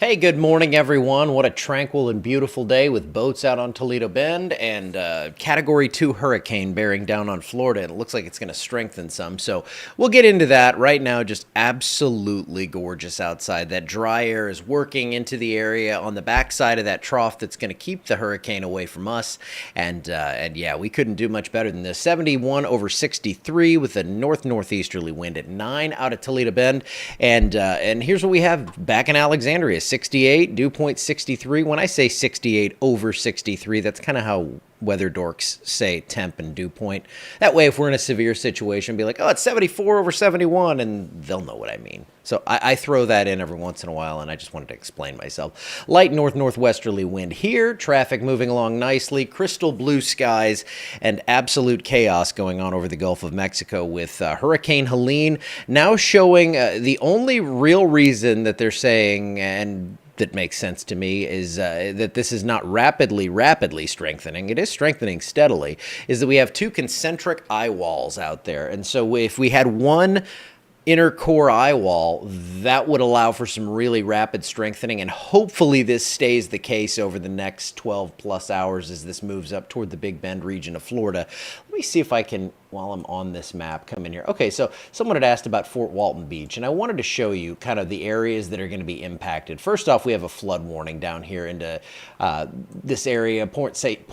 Hey, good morning, everyone. What a tranquil and beautiful day with boats out on Toledo Bend and Category 2 hurricane bearing down on Florida. And it looks like it's going to strengthen some. So we'll get into that right now. Just absolutely gorgeous outside. That dry air is working into the area on the backside of that trough that's going to keep the hurricane away from us. And yeah, we couldn't do much better than this. 71 over 63 with a northeasterly wind at 9 out of Toledo Bend. And here's what we have back in Alexandria. 68, dew point 63. When I say 68 over 63, that's kind of how weather dorks say temp and dew point. That way, if we're in a severe situation, be like, oh, it's 74 over 71, and they'll know what I mean. So I throw that in every once in a while, and I just wanted to explain myself. Light northwesterly wind here, traffic moving along nicely, crystal blue skies, and absolute chaos going on over the Gulf of Mexico with Hurricane Helene now showing the only real reason that they're saying, and that makes sense to me, is that this is not rapidly strengthening. It is strengthening steadily, is that we have two concentric eye walls out there. And so if we had one inner core eye wall, that would allow for some really rapid strengthening, and hopefully this stays the case over the next 12 plus hours as this moves up toward the Big Bend region of Florida. Let me see if I can, while I'm on this map, come in here. Okay, so someone had asked about Fort Walton Beach, and I wanted to show you kind of the areas that are going to be impacted. First off, we have a flood warning down here into this area, Port St.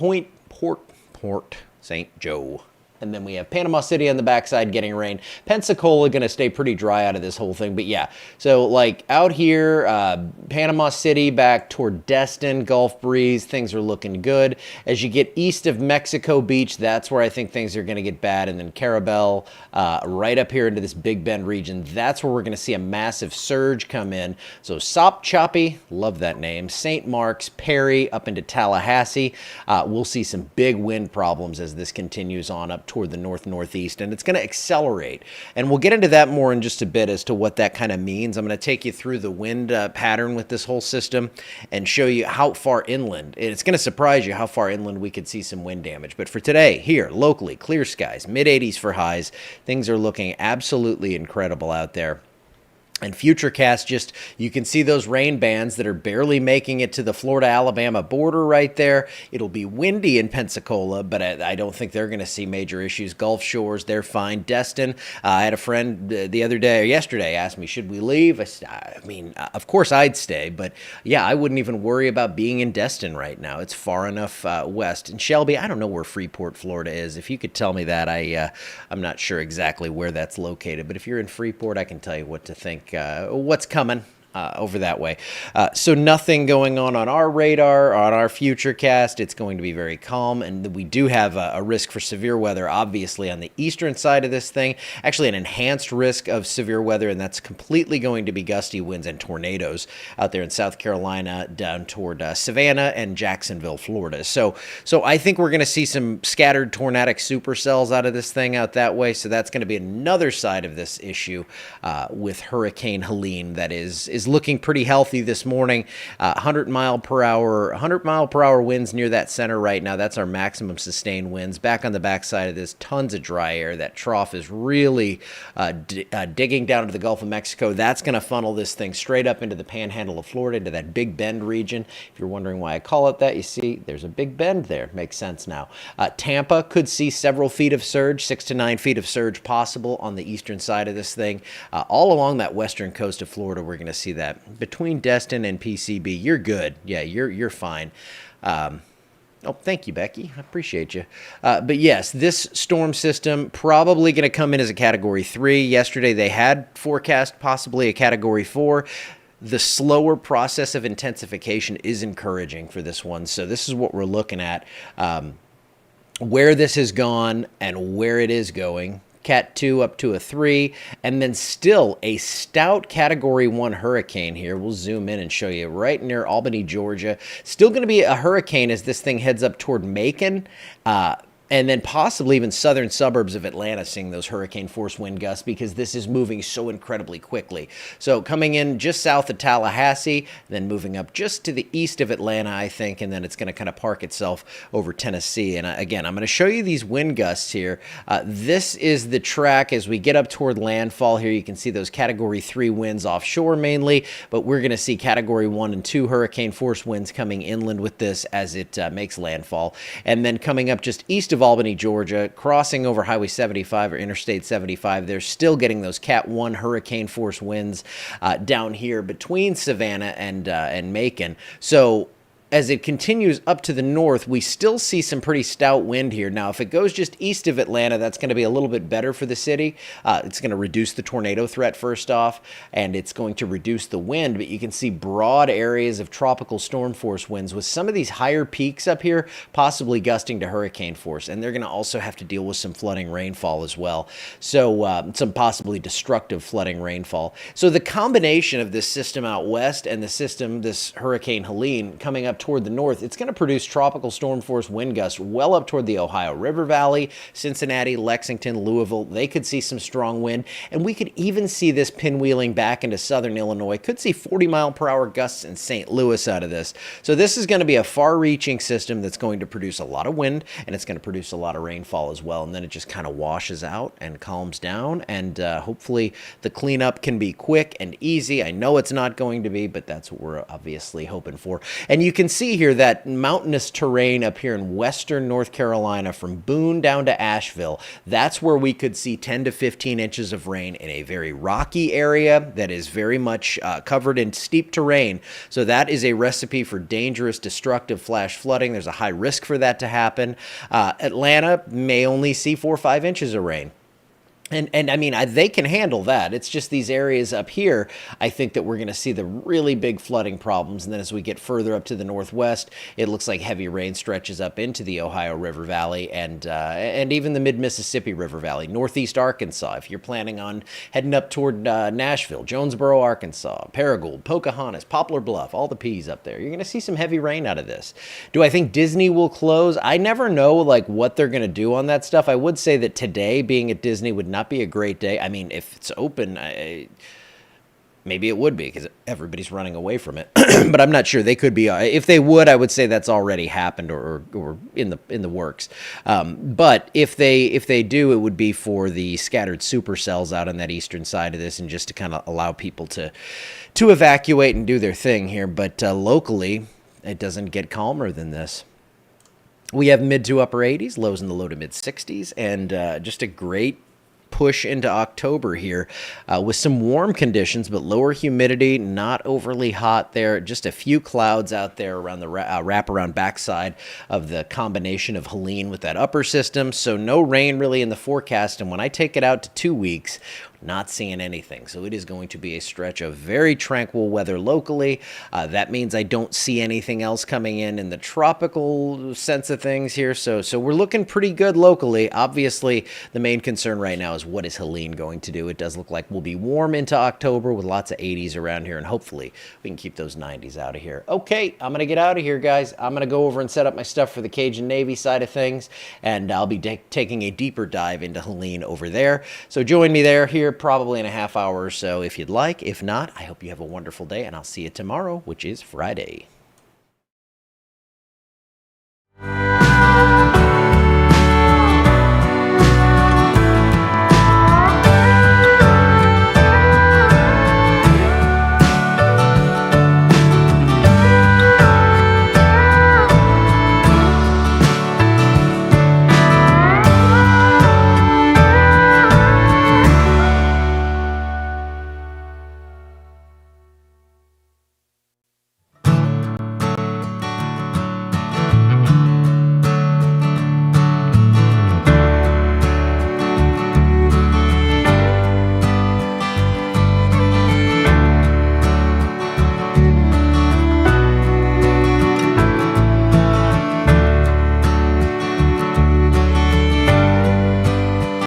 Joe. And then we have Panama City on the backside getting rain. Pensacola going to stay pretty dry out of this whole thing. But yeah, so like out here, Panama City back toward Destin, Gulf Breeze, things are looking good. As you get east of Mexico Beach, that's where I think things are going to get bad. And then Carabel, right up here into this Big Bend region, that's where we're going to see a massive surge come in. So Sop Choppy, love that name, St. Mark's, Perry, up into Tallahassee. We'll see some big wind problems as this continues on up toward the northeast, and it's going to accelerate. And we'll get into that more in just a bit as to what that kind of means. I'm going to take you through the wind pattern with this whole system and show you how far inland. It's going to surprise you how far inland we could see some wind damage. But for today, here, locally, clear skies, mid-80s for highs. Things are looking absolutely incredible out there. And Futurecast, just, you can see those rain bands that are barely making it to the Florida-Alabama border right there. It'll be windy in Pensacola, but I don't think they're going to see major issues. Gulf Shores, they're fine. Destin, I had a friend the other day or yesterday asked me, should we leave? I mean, of course I'd stay, but yeah, I wouldn't even worry about being in Destin right now. It's far enough west. And Shelby, I don't know where Freeport, Florida is. If you could tell me that, I'm not sure exactly where that's located, but if you're in Freeport, I can tell you what to think. What's coming over that way. So nothing going on our radar, on our Futurecast. It's going to be very calm, and we do have a risk for severe weather, obviously, on the eastern side of this thing. Actually, an enhanced risk of severe weather, and that's completely going to be gusty winds and tornadoes out there in South Carolina, down toward Savannah and Jacksonville, Florida. So I think we're going to see some scattered tornadic supercells out of this thing out that way. So that's going to be another side of this issue with Hurricane Helene that is looking pretty healthy this morning. 100 mile per hour winds near that center right now. That's our maximum sustained winds. Back on the backside of this, tons of dry air. That trough is really digging down into the Gulf of Mexico. That's going to funnel this thing straight up into the panhandle of Florida, into that Big Bend region. If you're wondering why I call it that, you see there's a big bend there. Makes sense now. Tampa could see several feet of surge, 6 to 9 feet of surge possible on the eastern side of this thing. All along that western coast of Florida, we're going to see that. Between Destin and PCB, you're good. Yeah, you're fine. Oh, thank you, Becky. I appreciate you. But yes, this storm system probably going to come in as a Category 3. Yesterday, they had forecast possibly a Category 4. The slower process of intensification is encouraging for this one. So this is what we're looking at. Where this has gone and where it is going. Cat 2 up to a 3, and then still a stout Category 1 hurricane here. We'll zoom in and show you right near Albany, Georgia. Still going to be a hurricane as this thing heads up toward Macon. and then possibly even southern suburbs of Atlanta seeing those hurricane force wind gusts because this is moving so incredibly quickly. So coming in just south of Tallahassee, then moving up just to the east of Atlanta, I think, and then it's going to kind of park itself over Tennessee. And again, I'm going to show you these wind gusts here. This is the track as we get up toward landfall here. You can see those Category 3 winds offshore mainly, but we're going to see Category 1 and 2 hurricane force winds coming inland with this as it makes landfall. And then coming up just east of Albany, Georgia, crossing over Highway 75 or Interstate 75, they're still getting those Cat 1 hurricane force winds down here between Savannah and Macon. So as it continues up to the north, we still see some pretty stout wind here. Now, if it goes just east of Atlanta, that's going to be a little bit better for the city. It's going to reduce the tornado threat first off, and it's going to reduce the wind. But you can see broad areas of tropical storm force winds with some of these higher peaks up here, possibly gusting to hurricane force. And they're going to also have to deal with some flooding rainfall as well. So some possibly destructive flooding rainfall. So the combination of this system out west and the system, this Hurricane Helene, coming up toward the north, it's going to produce tropical storm force wind gusts well up toward the Ohio River Valley, Cincinnati, Lexington, Louisville. They could see some strong wind, and we could even see this pinwheeling back into southern Illinois. Could see 40-mile-per-hour gusts in St. Louis out of this. So this is going to be a far-reaching system that's going to produce a lot of wind, and it's going to produce a lot of rainfall as well, and then it just kind of washes out and calms down, and hopefully the cleanup can be quick and easy. I know it's not going to be, but that's what we're obviously hoping for. And you can see here that mountainous terrain up here in western North Carolina from Boone down to Asheville. That's where we could see 10 to 15 inches of rain in a very rocky area that is very much covered in steep terrain. So that is a recipe for dangerous, destructive flash flooding. There's a high risk for that to happen. Atlanta may only see 4 or 5 inches of rain. And I mean, they can handle that. It's just these areas up here, I think that we're going to see the really big flooding problems. And then as we get further up to the northwest, it looks like heavy rain stretches up into the Ohio River Valley and even the mid-Mississippi River Valley, northeast Arkansas. If you're planning on heading up toward Nashville, Jonesboro, Arkansas, Paragould, Pocahontas, Poplar Bluff, all the P's up there, you're going to see some heavy rain out of this. Do I think Disney will close? I never know like what they're going to do on that stuff. I would say that today being at Disney would not be a great day. I mean, if it's open, maybe it would be because everybody's running away from it. But I'm not sure. They could be. If they would, I would say that's already happened or in the works. But if they do, it would be for the scattered supercells out on that eastern side of this, and just to kind of allow people to evacuate and do their thing here. But locally, it doesn't get calmer than this. We have mid to upper 80s, lows in the low to mid 60s, and just a great push into October here with some warm conditions, but lower humidity, not overly hot there. Just a few clouds out there around the wraparound backside of the combination of Helene with that upper system. So no rain really in the forecast. And when I take it out to 2 weeks, not seeing anything. So it is going to be a stretch of very tranquil weather locally. That means I don't see anything else coming in the tropical sense of things here. So we're looking pretty good locally. Obviously, the main concern right now is what is Helene going to do? It does look like we'll be warm into October with lots of 80s around here, and hopefully we can keep those 90s out of here. Okay, I'm going to get out of here, guys. I'm going to go over and set up my stuff for the Cajun Navy side of things, and I'll be taking a deeper dive into Helene over there. So join me there here probably in a half hour or so if you'd like. If not, I hope you have a wonderful day, and I'll see you tomorrow, which is Friday.